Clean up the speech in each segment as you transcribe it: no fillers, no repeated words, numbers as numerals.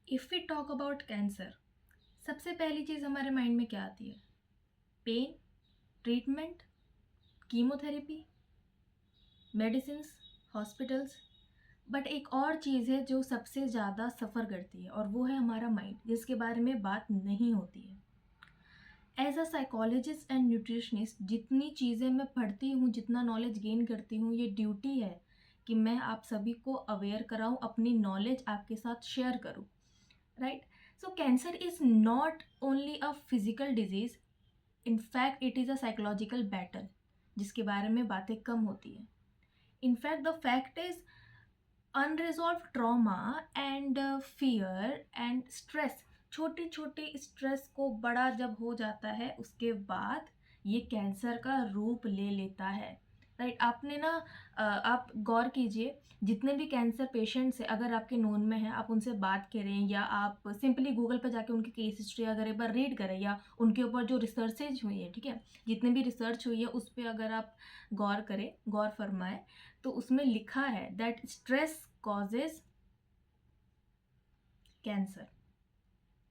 If we talk about cancer, सबसे पहली चीज़ हमारे माइंड में क्या आती है? Pain, treatment, chemotherapy, medicines, hospitals. But एक और चीज़ है जो सबसे ज़्यादा सफ़र करती है और वो है हमारा माइंड, जिसके बारे में बात नहीं होती है। As a psychologist and nutritionist जितनी चीज़ें मैं पढ़ती हूँ, जितना नॉलेज गेन करती हूँ, ये ड्यूटी है कि मैं आप सभी को अवेयर कराऊँ, अपनी नॉलेज आपके साथ शेयर करूँ। Right? So cancer is not only a physical disease, in fact it is a psychological battle, जिसके बारे में बातें कम होती हैं। In fact the fact is unresolved trauma and fear and stress, छोटे छोटे स्ट्रेस को बड़ा जब हो जाता है, उसके बाद ये कैंसर का रूप ले लेता है। राइट? आपने ना आप गौर कीजिए, जितने भी कैंसर पेशेंट्स हैं, अगर आपके नोन में हैं, आप उनसे बात करें या आप सिंपली गूगल पे जाके उनकी केस हिस्ट्री अगर एक बार रीड करें या उनके ऊपर जो रिसर्चेज हुई है, ठीक है, जितने भी रिसर्च हुई है उस पर अगर आप गौर करें, गौर फरमाएं, तो उसमें लिखा है दैट स्ट्रेस कॉजेज कैंसर।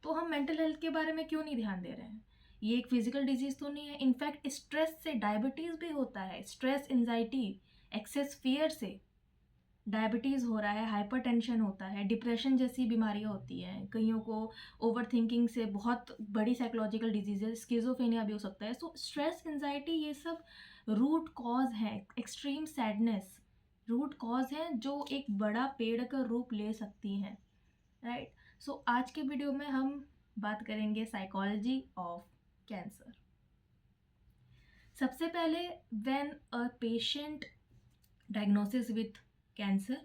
तो हम मेंटल हेल्थ के बारे में क्यों नहीं ध्यान दे रहे हैं? ये एक फिजिकल डिजीज तो नहीं है। इनफैक्ट स्ट्रेस से डायबिटीज भी होता है, स्ट्रेस, एंजाइटी, एक्सेस फियर से डायबिटीज़ हो रहा है, हाइपरटेंशन होता है, डिप्रेशन जैसी बीमारियाँ होती हैं, कईयों को ओवर थिंकिंग से बहुत बड़ी साइकोलॉजिकल डिजीज़ है, स्किज़ोफ्रेनिया भी हो सकता है। सो स्ट्रेस, एंजाइटी, ये सब रूट कॉज है। एक्सट्रीम सैडनेस रूट कॉज है जो एक बड़ा पेड़ का रूप ले सकती हैं। राइट? सो आज के वीडियो में हम बात करेंगे साइकोलॉजी ऑफ कैंसर। सबसे पहले, when a patient diagnosis with cancer,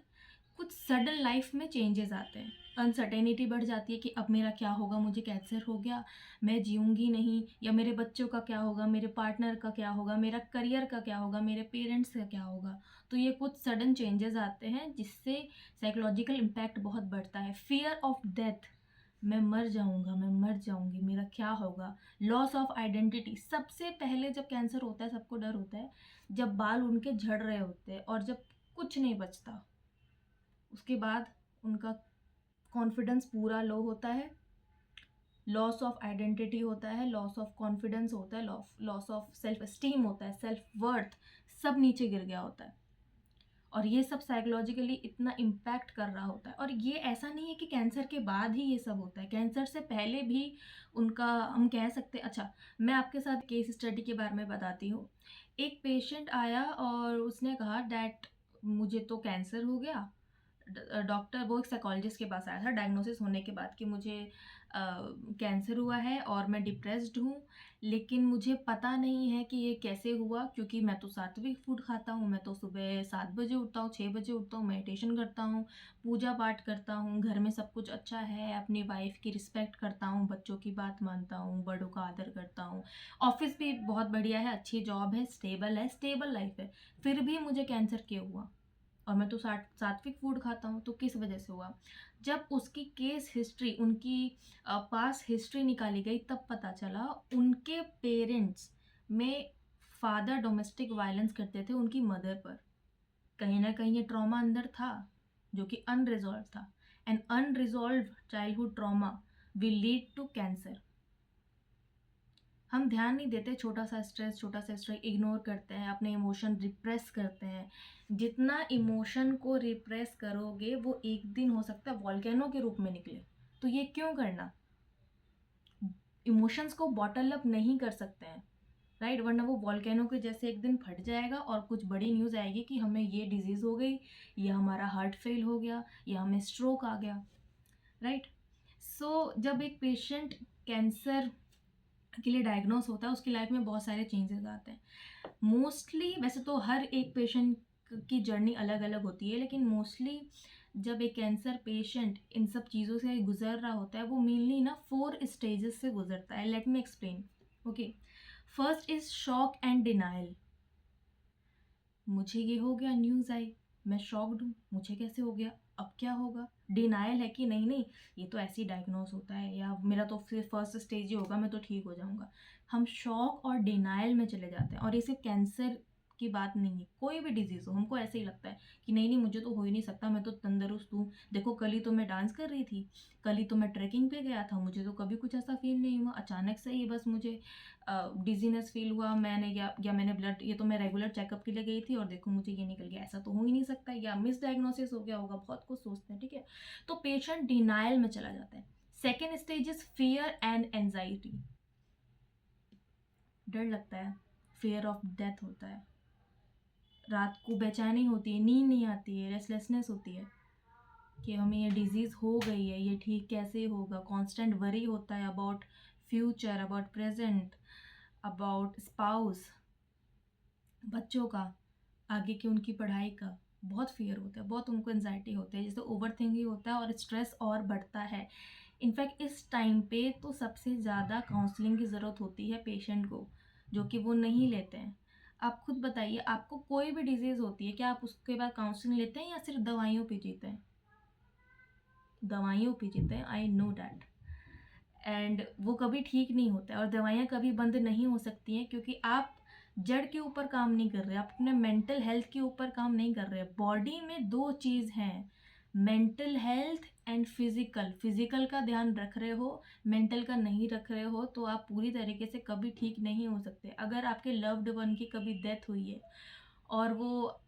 कुछ सडन लाइफ में चेंजेस आते हैं, अनसर्टेनिटी बढ़ जाती है कि अब मेरा क्या होगा, मुझे कैंसर हो गया, मैं जीऊँगी नहीं, या मेरे बच्चों का क्या होगा, मेरे पार्टनर का क्या होगा, मेरा करियर का क्या होगा, मेरे पेरेंट्स का क्या होगा। तो ये कुछ सडन चेंजेस आते हैं जिससे साइकोलॉजिकल इम्पैक्ट बहुत बढ़ता है। फियर ऑफ डेथ, मैं मर जाऊँगा, मैं मर जाऊँगी, मेरा क्या होगा। लॉस ऑफ आइडेंटिटी, सबसे पहले जब कैंसर होता है सबको डर होता है जब बाल उनके झड़ रहे होते हैं और जब कुछ नहीं बचता, उसके बाद उनका कॉन्फिडेंस पूरा लो होता है, लॉस ऑफ आइडेंटिटी होता है, लॉस ऑफ कॉन्फिडेंस होता है, लॉस ऑफ सेल्फ एस्टीम होता है, सेल्फ वर्थ सब नीचे गिर गया होता है। और ये सब साइकोलॉजिकली इतना इम्पैक्ट कर रहा होता है। और ये ऐसा नहीं है कि कैंसर के बाद ही ये सब होता है, कैंसर से पहले भी उनका हम कह सकते हैं। अच्छा, मैं आपके साथ केस स्टडी के बारे में बताती हूँ। एक पेशेंट आया और उसने कहा डैट मुझे तो कैंसर हो गया। डॉक्टर, वो एक साइकोलॉजिस्ट के पास आया था डायग्नोसिस होने के बाद कि मुझे कैंसर हुआ है और मैं डिप्रेस्ड हूँ, लेकिन मुझे पता नहीं है कि ये कैसे हुआ, क्योंकि मैं तो सात्विक फूड खाता हूँ, मैं तो सुबह 7 बजे उठता हूँ, 6 बजे उठता हूँ, मेडिटेशन करता हूँ, पूजा पाठ करता हूँ, घर में सब कुछ अच्छा है, अपनी वाइफ की रिस्पेक्ट करता हूँ, बच्चों की बात मानता हूँ, बड़ों का आदर करता हूँ, ऑफिस भी बहुत बढ़िया है, अच्छी जॉब है, स्टेबल लाइफ है, फिर भी मुझे कैंसर क्यों हुआ? और मैं तो सात्विक फूड खाता हूँ, तो किस वजह से हुआ? जब उसकी केस हिस्ट्री, उनकी पास हिस्ट्री निकाली गई, तब पता चला उनके पेरेंट्स में फादर डोमेस्टिक वायलेंस करते थे उनकी मदर पर। कहीं ना कहीं ये ट्रॉमा अंदर था जो कि अनरिजॉल्व था, and unresolved childhood trauma will lead to cancer. हम ध्यान नहीं देते, छोटा सा स्ट्रेस इग्नोर करते हैं, अपने इमोशन रिप्रेस करते हैं। जितना इमोशन को रिप्रेस करोगे वो एक दिन हो सकता है वॉल्केनो के रूप में निकले। तो ये क्यों करना? इमोशंस को बॉटल अप नहीं कर सकते हैं, राइट? वरना वो वॉल्केनो के जैसे एक दिन फट जाएगा और कुछ बड़ी न्यूज़ आएगी कि हमें ये डिजीज़ हो गई, या हमारा हार्ट फेल हो गया, या हमें स्ट्रोक आ गया। राइट? सो जब एक पेशेंट कैंसर के लिए डायग्नोस होता है, उसकी लाइफ में बहुत सारे चेंजेस आते हैं। मोस्टली, वैसे तो हर एक पेशेंट की जर्नी अलग अलग होती है, लेकिन मोस्टली जब एक कैंसर पेशेंट इन सब चीज़ों से गुजर रहा होता है, वो मेनली ना 4 स्टेजेस से गुजरता है। Let me explain. Okay, first is shock and denial. मुझे ये हो गया, न्यूज़ आई, मैं शॉक्ड हूँ, मुझे कैसे हो गया, अब क्या होगा। डिनाइल है कि नहीं नहीं, ये तो ऐसे ही डायग्नोस होता है, या मेरा तो फिर फर्स्ट स्टेज ही होगा, मैं तो ठीक हो जाऊंगा। हम शॉक और डिनाइल में चले जाते हैं, और ये सिर्फ कैंसर की बात नहीं है, कोई भी डिजीज़ हो, हमको ऐसे ही लगता है कि नहीं नहीं मुझे तो हो ही नहीं सकता, मैं तो तंदुरुस्त हूँ, देखो कल ही तो मैं डांस कर रही थी, कल ही तो मैं ट्रैकिंग पे गया था, मुझे तो कभी कुछ ऐसा फील नहीं हुआ, अचानक से ही बस मुझे डिजीनेस फील हुआ, मैंने या मैंने ब्लड, ये तो मैं रेगुलर चेकअप के लिए गई थी और देखो मुझे ये निकल गया, ऐसा तो हो ही नहीं सकता, या मिस डायग्नोसिस हो गया होगा, बहुत कुछ सोचते हैं, ठीक है। तो पेशेंट डिनायल में चला जाता है। Second stage is fear and anxiety, डर लगता है, फियर ऑफ डेथ होता है, रात को बेचैनी होती है, नींद नहीं आती है, रेस्टलेसनेस होती है कि हमें ये डिजीज़ हो गई है, ये ठीक कैसे होगा, कांस्टेंट वरी होता है about future, about present, about spouse, बच्चों का, आगे की उनकी पढ़ाई का, बहुत फियर होता है, बहुत उनको एंजाइटी होती है, जैसे ओवर थिंकिंग होता है और स्ट्रेस और बढ़ता है। इनफैक्ट इस टाइम पे तो सबसे ज़्यादा काउंसलिंग की ज़रूरत होती है पेशेंट को, जो कि वो नहीं लेते हैं। आप खुद बताइए, आपको कोई भी डिजीज़ होती है, क्या आप उसके बाद काउंसलिंग लेते हैं या सिर्फ दवाइयों पे जीते हैं? दवाइयों पे जीते हैं, आई नो डैट। एंड वो कभी ठीक नहीं होता है और दवाइयाँ कभी बंद नहीं हो सकती हैं, क्योंकि आप जड़ के ऊपर काम नहीं कर रहे, आप अपने मेंटल हेल्थ के ऊपर काम नहीं कर रहे। बॉडी में दो चीज़ हैं, mental health and physical. Physical का ध्यान रख रहे हो, मेंटल का नहीं रख रहे हो, तो आप पूरी तरीके से कभी ठीक नहीं हो सकते। अगर आपके लव्ड वन की कभी डेथ हुई है और वो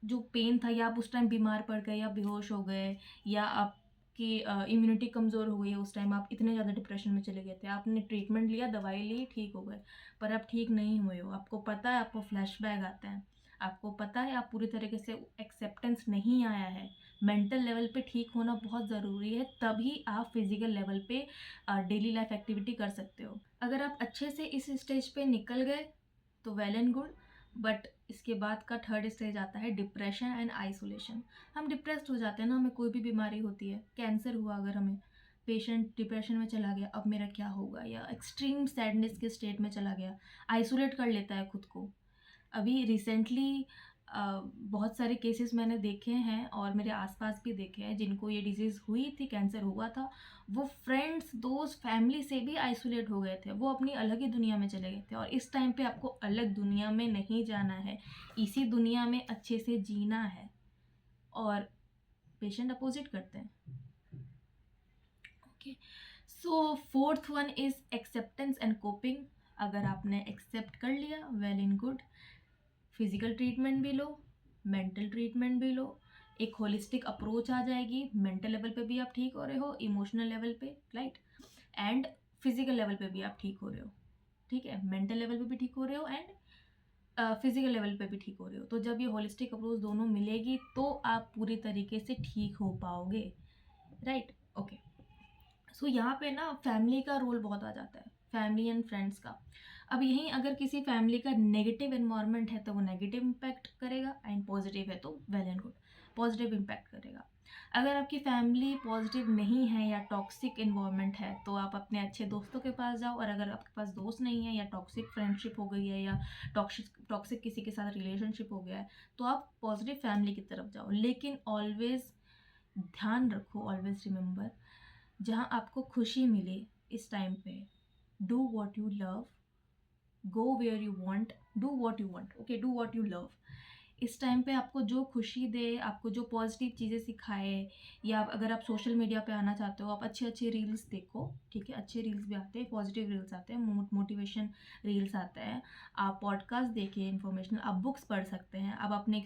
जो पेन था, या आप उस टाइम बीमार पड़ गए, या बेहोश हो गए, या आपकी इम्यूनिटी कमज़ोर हो गई है, उस टाइम आप इतने ज़्यादा डिप्रेशन में चले गए थे, आपने ट्रीटमेंट लिया, दवाई ली, ठीक हो गए, पर आप ठीक नहीं हुए हो, आपको पता है, आपको फ्लैशबैक आते हैं, आपको पता है आप पूरी तरीके से एक्सेप्टेंस नहीं आया है, मेंटल लेवल पे ठीक होना बहुत ज़रूरी है, तभी आप फिजिकल लेवल पे डेली लाइफ एक्टिविटी कर सकते हो। अगर आप अच्छे से इस स्टेज पे निकल गए तो वेल एंड गुड, बट इसके बाद का थर्ड स्टेज आता है डिप्रेशन एंड आइसोलेशन। हम डिप्रेस्ड हो जाते हैं ना, हमें कोई भी बीमारी होती है, कैंसर हुआ अगर हमें, पेशेंट डिप्रेशन में चला गया, अब मेरा क्या होगा, या एक्सट्रीम सैडनेस के स्टेट में चला गया, आइसोलेट कर लेता है खुद को। अभी रिसेंटली बहुत सारे केसेस मैंने देखे हैं और मेरे आसपास भी देखे हैं जिनको ये डिजीज़ हुई थी, कैंसर हुआ था, वो फ्रेंड्स, दोस्त, फैमिली से भी आइसोलेट हो गए थे, वो अपनी अलग ही दुनिया में चले गए थे। और इस टाइम पे आपको अलग दुनिया में नहीं जाना है, इसी दुनिया में अच्छे से जीना है, और पेशेंट अपोजिट करते हैं। Okay, so fourth one is acceptance and coping. अगर आपने एक्सेप्ट कर लिया, well and good, physical treatment भी लो, मेंटल ट्रीटमेंट भी लो, एक होलिस्टिक अप्रोच आ जाएगी, मेंटल लेवल पे भी आप ठीक हो रहे हो, इमोशनल लेवल पे, राइट, एंड फिजिकल लेवल पे भी आप ठीक हो रहे हो, ठीक है, मेंटल लेवल पे भी ठीक हो रहे हो एंड फिजिकल लेवल पे भी ठीक हो रहे हो। तो जब ये होलिस्टिक अप्रोच दोनों मिलेगी तो आप पूरी तरीके से ठीक हो पाओगे, राइट। ओके, सो यहाँ पे ना फैमिली का रोल बहुत आ जाता है, फैमिली एंड फ्रेंड्स का। अब यहीं अगर किसी फैमिली का नेगेटिव एनवायरनमेंट है तो वो नेगेटिव इम्पैक्ट करेगा, एंड पॉजिटिव है तो well and good, positive impact करेगा। अगर आपकी फैमिली पॉजिटिव नहीं है या टॉक्सिक इन्वायरमेंट है तो आप अपने अच्छे दोस्तों के पास जाओ, और अगर आपके पास दोस्त नहीं है, या टॉक्सिक फ्रेंडशिप हो गई है, या टॉक्सिक किसी के साथ रिलेशनशिप हो गया है, तो आप पॉजिटिव फैमिली की तरफ जाओ। लेकिन ऑलवेज ध्यान रखो, ऑलवेज रिमेंबर, जहाँ आपको खुशी मिले इस टाइम पे, do what you love, go where you want, do what you want, okay, do what you love. इस टाइम पे आपको जो खुशी दे, आपको जो पॉजिटिव चीज़ें सिखाए, या अगर आप सोशल मीडिया पे आना चाहते हो, आप अच्छे अच्छे रील्स देखो, ठीक है, अच्छे रील्स भी आते हैं, पॉजिटिव रील्स आते हैं, मोटिवेशन रील्स आते हैं, आप पॉडकास्ट देखिए इन्फॉर्मेशनल, आप बुक्स पढ़ सकते हैं, आप अपने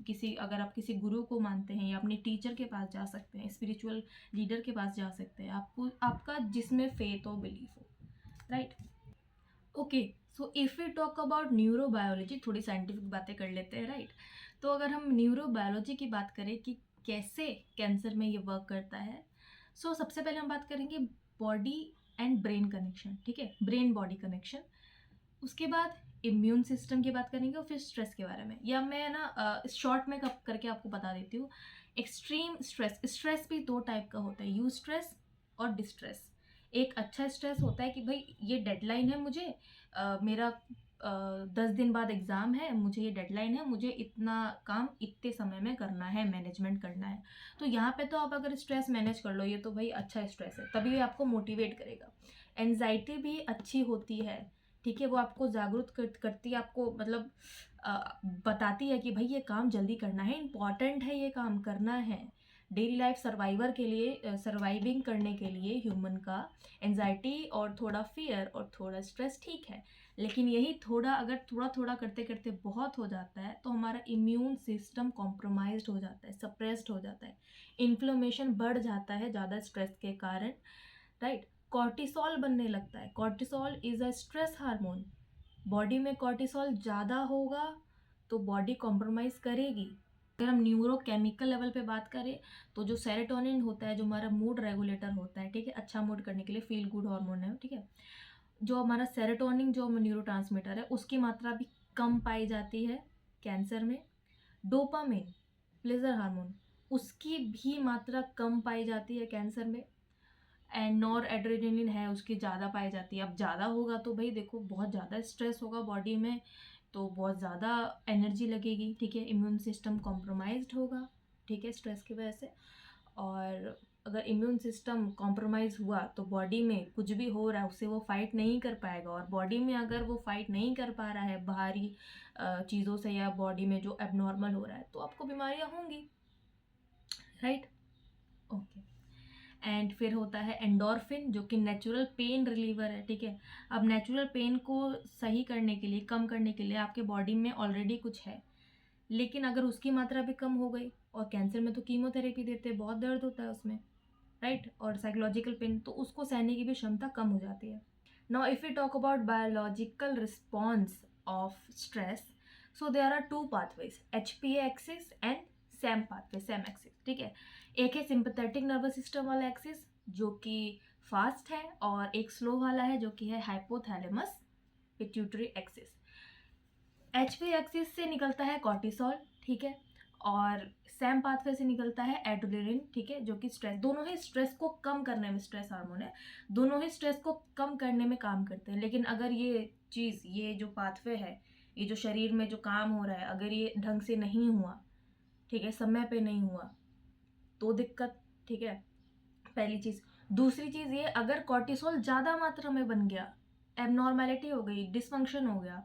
किसी, अगर आप किसी गुरु को मानते हैं, या अपने टीचर के पास जा सकते हैं, स्पिरिचुअल लीडर के पास जा सकते हैं, आपको आपका जिसमें फेथ हो, बिलीफ हो, right. Okay, so if we talk about neurobiology, थोड़ी साइंटिफिक बातें कर लेते हैं, राइट। तो अगर हम न्यूरोबायोलॉजी की बात करें कि कैसे कैंसर में ये वर्क करता है, सो सबसे पहले हम बात करेंगे बॉडी एंड ब्रेन कनेक्शन, ठीक है, ब्रेन बॉडी कनेक्शन। उसके बाद इम्यून सिस्टम की बात करेंगे और फिर स्ट्रेस के बारे में, या मैं ना शॉर्ट में कब करके आपको बता देती हूँ। एक्सट्रीम स्ट्रेस, स्ट्रेस भी दो टाइप का होता है, यू स्ट्रेस और डिस्ट्रेस। एक अच्छा स्ट्रेस होता है कि भाई ये डेडलाइन है मुझे, मेरा 10 दिन बाद एग्ज़ाम है, मुझे ये डेडलाइन है, मुझे इतना काम इतने समय में करना है, मैनेजमेंट करना है। तो यहाँ पे तो आप अगर स्ट्रेस मैनेज कर लो, ये तो भाई अच्छा स्ट्रेस है, तभी ये आपको मोटिवेट करेगा। एनजाइटी भी अच्छी होती है, ठीक है, वो आपको जागरूक करती है, आपको मतलब बताती है कि भाई ये काम जल्दी करना है, इम्पॉर्टेंट है, ये काम करना है। डेली लाइफ सर्वाइवर के लिए, सर्वाइविंग करने के लिए ह्यूमन का एंजाइटी और थोड़ा फियर और थोड़ा स्ट्रेस ठीक है, लेकिन यही थोड़ा अगर थोड़ा थोड़ा करते करते बहुत हो जाता है तो हमारा इम्यून सिस्टम कॉम्प्रोमाइज्ड हो जाता है, सप्रेस्ड हो जाता है, इन्फ्लेमेशन बढ़ जाता है ज़्यादा स्ट्रेस के कारण, राइट। कॉर्टिसोल बनने लगता है। Cortisol is a stress hormone. Body में कॉर्टिसोल ज़्यादा होगा तो बॉडी कॉम्प्रोमाइज करेगी। अगर हम न्यूरोकेमिकल लेवल पे बात करें तो जो सेरोटोनिन होता है, जो हमारा मूड रेगुलेटर होता है, ठीक है, अच्छा मूड करने के लिए, फील गुड हार्मोन है, ठीक है, जो हमारा सेरोटोनिन जो न्यूरोट्रांसमीटर है उसकी मात्रा भी कम पाई जाती है कैंसर में। डोपामिन, प्लेजर हार्मोन, उसकी भी मात्रा कम पाई जाती है कैंसर में। एंड नॉर एड्रेनलिन है, उसकी ज़्यादा पाई जाती है। अब ज़्यादा होगा तो भाई देखो बहुत ज़्यादा स्ट्रेस होगा बॉडी में, तो बहुत ज़्यादा एनर्जी लगेगी, ठीक है, इम्यून सिस्टम कॉम्प्रोमाइज्ड होगा, ठीक है, स्ट्रेस की वजह से। और अगर इम्यून सिस्टम कॉम्प्रोमाइज़ हुआ तो बॉडी में कुछ भी हो रहा है उससे वो फाइट नहीं कर पाएगा, और बॉडी में अगर वो फाइट नहीं कर पा रहा है बाहरी चीज़ों से, या बॉडी में जो एबनॉर्मल हो रहा है, तो आपको बीमारियाँ होंगी, राइट। ओके। एंड फिर होता है एंडोर्फिन, जो कि नेचुरल पेन रिलीवर है, ठीक है। अब नेचुरल पेन को सही करने के लिए, कम करने के लिए आपके बॉडी में ऑलरेडी कुछ है, लेकिन अगर उसकी मात्रा भी कम हो गई, और कैंसर में तो कीमोथेरेपी देते हैं, बहुत दर्द होता है उसमें, राइट, और साइकोलॉजिकल पेन, तो उसको सहने की भी क्षमता कम हो जाती है। Now if you talk about biological response of stress, so there are two pathways, HPA axis and SAM pathway, SAM axis, ठीक है। एक है सिंपैथेटिक नर्वस सिस्टम वाला एक्सिस जो कि फास्ट है, और एक स्लो वाला है जो कि है hypothalamus pituitary axis. HPA axis से निकलता है कॉर्टिसोल, ठीक है, और सैम पाथवे से निकलता है एड्रेनलिन, ठीक है, जो कि स्ट्रेस, दोनों ही स्ट्रेस को कम करने में, स्ट्रेस हार्मोन है, दोनों ही स्ट्रेस को कम करने में काम करते हैं। लेकिन अगर ये चीज़, ये जो पाथवे है, ये जो शरीर में जो काम हो रहा है, अगर ये ढंग से नहीं हुआ, ठीक है, समय पे नहीं हुआ, तो दिक्कत, ठीक है, पहली चीज़। दूसरी चीज़ ये, अगर कॉर्टिसोल ज़्यादा मात्रा में बन गया, एबनॉर्मेलिटी हो गई, डिसफंक्शन हो गया,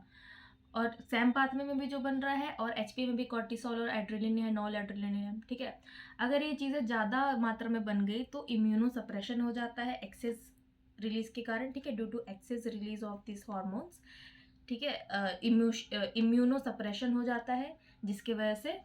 और सैम पाथवे में भी जो बन रहा है, और HPA में भी कॉर्टिसोल और एड्रेनलिन है, नॉल एड्रेनलिन है, ठीक है, अगर ये चीज़ें ज़्यादा मात्रा में बन गई तो इम्यूनो सप्रेशन हो जाता है एक्सेस रिलीज के कारण, ठीक है, due to excess release of this hormones, ठीक है, इम्यूनो सप्रेशन हो जाता है, जिसकी वजह से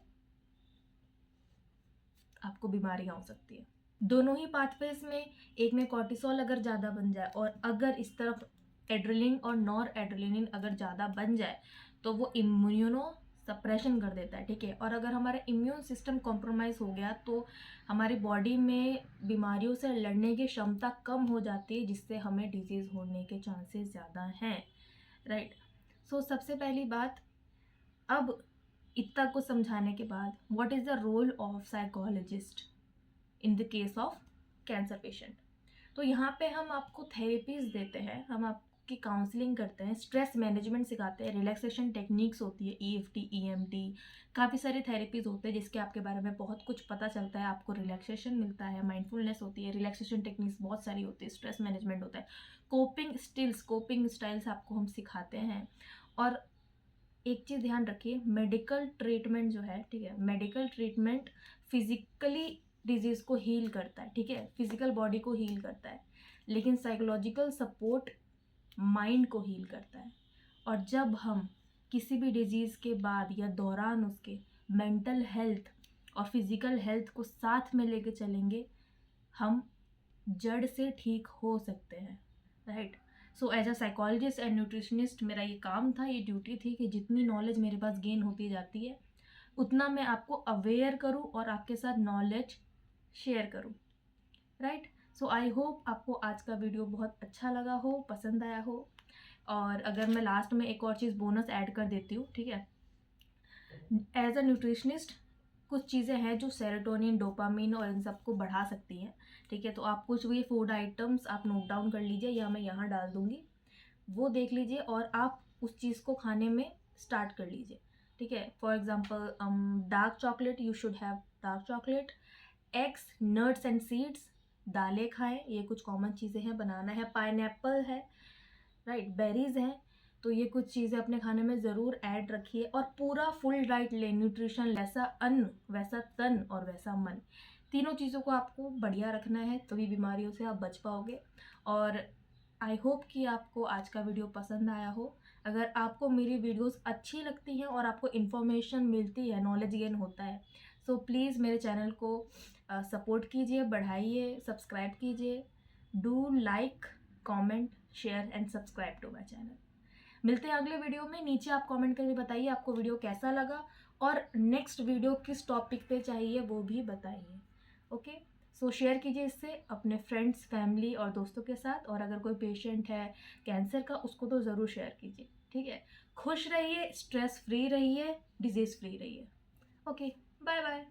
आपको बीमारियां हो सकती है। दोनों ही पाथवेज में, एक में कॉर्टिसोल अगर ज़्यादा बन जाए, और अगर इस तरफ एड्रेनलिन और नॉर एड्रेनलिन अगर ज़्यादा बन जाए, तो वो इम्यूनो सप्रेशन कर देता है, ठीक है। और अगर हमारा इम्यून सिस्टम कॉम्प्रोमाइज़ हो गया तो हमारी बॉडी में बीमारियों से लड़ने की क्षमता कम हो जाती है, जिससे हमें डिजीज़ होने के चांसेस ज़्यादा हैं, राइट। सो सबसे पहली बात, अब इतना कुछ समझाने के बाद, what is the role of psychologist in the case of cancer patient. तो यहाँ पे हम आपको थेरेपीज देते हैं, हम आपकी काउंसलिंग करते हैं, स्ट्रेस मैनेजमेंट सिखाते हैं, रिलैक्सेशन टेक्निक्स होती है, EFT, EMT, काफ़ी सारे थेरेपीज होते हैं जिसके आपके बारे में बहुत कुछ पता चलता है, आपको रिलैक्सेशन मिलता है, माइंडफुलनेस होती है, रिलैक्सेशन टेक्निक्स बहुत सारी होती है, स्ट्रेस मैनेजमेंट होता है, कोपिंग स्टाइल्स आपको हम सिखाते हैं। और एक चीज़ ध्यान रखिए, मेडिकल ट्रीटमेंट जो है, ठीक है, मेडिकल ट्रीटमेंट फिजिकली डिजीज़ को हील करता है, ठीक है, फिजिकल बॉडी को हील करता है, लेकिन साइकोलॉजिकल सपोर्ट माइंड को हील करता है। और जब हम किसी भी डिजीज़ के बाद या दौरान उसके मेंटल हेल्थ और फिजिकल हेल्थ को साथ में लेके चलेंगे, हम जड़ से ठीक हो सकते हैं, right. So as a psychologist and nutritionist मेरा ये काम था, ये ड्यूटी थी कि जितनी नॉलेज मेरे पास गेन होती जाती है उतना मैं आपको अवेयर करूं और आपके साथ नॉलेज शेयर करूं, राइट। सो आई होप आपको आज का वीडियो बहुत अच्छा लगा हो, पसंद आया हो। और अगर मैं लास्ट में एक और चीज़ बोनस ऐड कर देती हूँ, ठीक है, एज अ न्यूट्रिशनिस्ट कुछ चीज़ें हैं जो सेरोटोनिन, डोपामिन और इन सबको बढ़ा सकती हैं, ठीक है। तो आप कुछ भी फूड आइटम्स आप नोट डाउन कर लीजिए, या मैं यहाँ डाल दूँगी, वो देख लीजिए और आप उस चीज़ को खाने में स्टार्ट कर लीजिए, ठीक है। For example dark chocolate, you should have dark chocolate, eggs, nuts and seeds, दालें खाएं, ये कुछ कॉमन चीज़ें हैं, बनाना है, पाइनएप्पल है, राइट, बेरीज हैं, तो ये कुछ चीज़ें अपने खाने में ज़रूर ऐड रखिए और पूरा फुल डाइट लें, न्यूट्रिशन, वैसा अन्न वैसा तन और वैसा मन, तीनों चीज़ों को आपको बढ़िया रखना है, तभी बीमारियों से आप बच पाओगे। और आई होप कि आपको आज का वीडियो पसंद आया हो। अगर आपको मेरी वीडियोस अच्छी लगती हैं और आपको इन्फॉर्मेशन मिलती है, नॉलेज गेन होता है, सो प्लीज़ मेरे चैनल को सपोर्ट कीजिए, बढ़ाइए, सब्सक्राइब कीजिए। Do like, comment, share and subscribe to my channel. मिलते हैं अगले वीडियो में। नीचे आप कमेंट करके बताइए आपको वीडियो कैसा लगा और नेक्स्ट वीडियो किस टॉपिक पे चाहिए वो भी बताइए। ओके, सो शेयर कीजिए इससे अपने फ्रेंड्स, फैमिली और दोस्तों के साथ। और अगर कोई पेशेंट है कैंसर का, उसको तो ज़रूर शेयर कीजिए। ठीक है, खुश रहिए, स्ट्रेस फ्री रहिए, डिजीज़ फ्री रहिए। Okay, bye bye.